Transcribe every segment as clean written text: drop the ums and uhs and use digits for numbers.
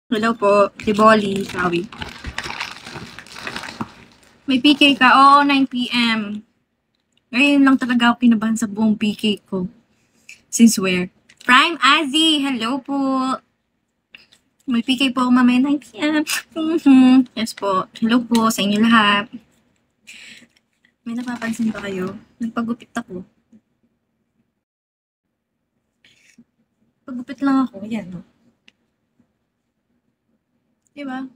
Hello po, si Bolly, sabi. May PK ka? Oo, 9 PM. Ngayon lang talaga ako kinabahan sa buong PK ko. Since where? Prime Azzy, hello po. May PK po ako mamaya 9 PM. Yes po. Hello po sa inyo lahat. May napapansin ba kayo? Nagpagupit ako. Pagupit lang ako, yan o. Diba?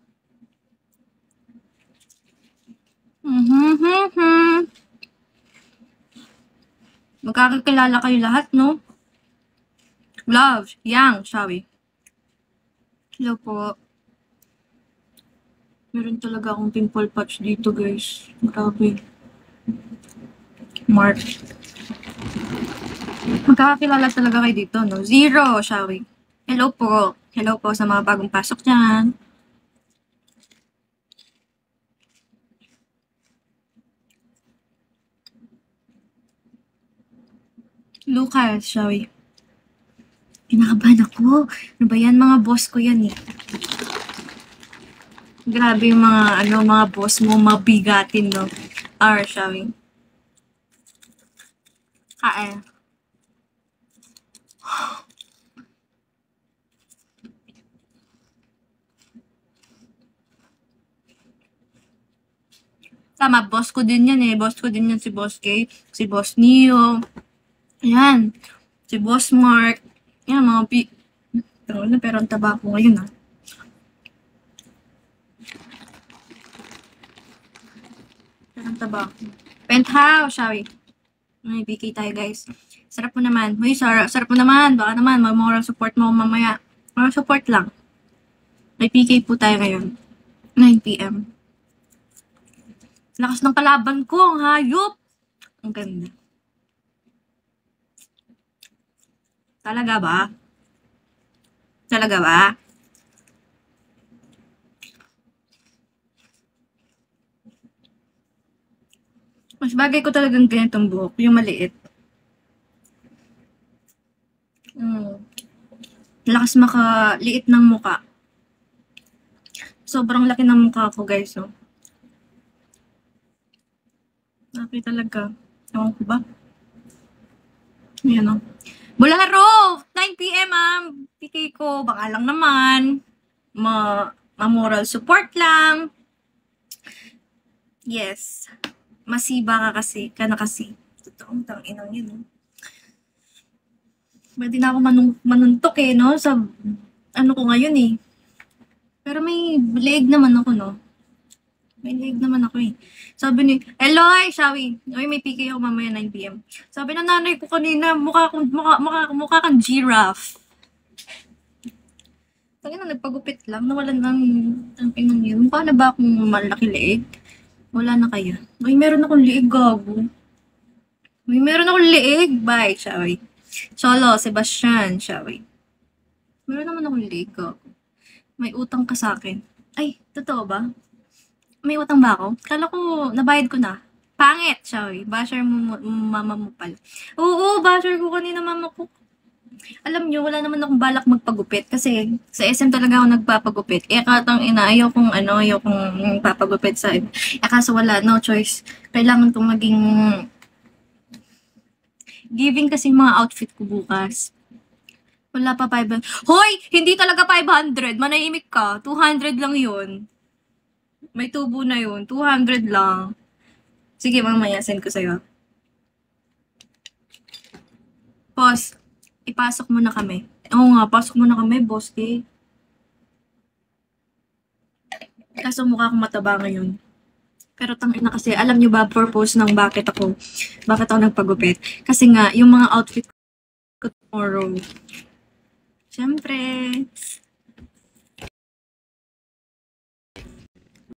Magkakakilala kayo lahat, no? Love, Yang, sabi. Hello po. Meron talaga akong pimple patch dito, guys. Grabe. Mark. Magkakakilala talaga kayo dito, no? Zero, sabi. Hello po. Hello po sa mga bagong pasok dyan. Lucas, sabi. Kinakabahan ako. Ano ba yan? Mga boss ko yan eh. Grabe yung mga boss mo, mabigatin, no? R, sabi. Kain. Tama, boss ko din yan eh. Boss ko din yan si Boss K, si Boss Neo. Ayan. Si Boss Mark. Yan, mga pero ang taba ko ngayon ah. Pero ang taba ko. Penthouse, sabi. May BK tayo guys. Sarap mo naman. Uy, sarap mo naman. Baka naman, mag-moral support mo mamaya. Moral support lang. May PK po tayo ngayon. 9 PM. Lakas ng kalaban ko, ang hayop. Ang ganda. Talaga ba? Talaga ba? Mas bagay ko talagang ganitong buhok, yung maliit. Lakas makaliit ng muka. Sobrang laki ng mukha ko guys, no? Laki talaga. Ewan ko ba? Ayan, no? Bularo! 9 PM PK ko. Baka lang naman. Ma-moral support lang. Yes. Masiba ka kasi. Ka na kasi. Totoong tang-inang yun, no? Pwede na ako manuntok eh, no? Sa ano ko ngayon eh. Pero may leg naman ako, no? May leg naman ako eh. Sabi ni, Eloy, sabi, oy, may PK ako mamaya 9 PM. Sabi ng nanay ko kanina, mukha kang giraffe. Sabi na, nagpagupit lang, nawalan ng pinang yun. Paano ba akong malaki leeg? Wala na kaya. Uy, meron akong leeg, gago. Uy, meron akong leeg. Bye, sabi. Solo, Sebastian, sabi. Meron naman akong leeg, gago. May utang ka sa akin. Ay, totoo ba? May utang ba ako? Kala ko, nabayad ko na. Pangit, sorry. Basher mo, mama mo pala. Oo, basher ko kanina mama ko. Alam nyo, wala naman akong balak magpagupit kasi sa SM talaga ako nagpapagupit. Eh, katang ina, ayaw kong papagupit sa kaso wala, no choice. Kailangan kong maging giving kasi mga outfit ko bukas. Wala pa 500. Hoy! Hindi talaga 500. Manahimik ka. 200 lang yun. May tubo na yun. 200 lang. Sige, mamaya send ko sa'yo. Boss, ipasok mo na kami. Oo nga, pasok mo na kami, boss K. Kaso mukha akong mataba ngayon. Pero tangina kasi, alam nyo ba purpose ng bakit ako nagpagupit? Kasi nga, yung mga outfit ko tomorrow. Siyempre,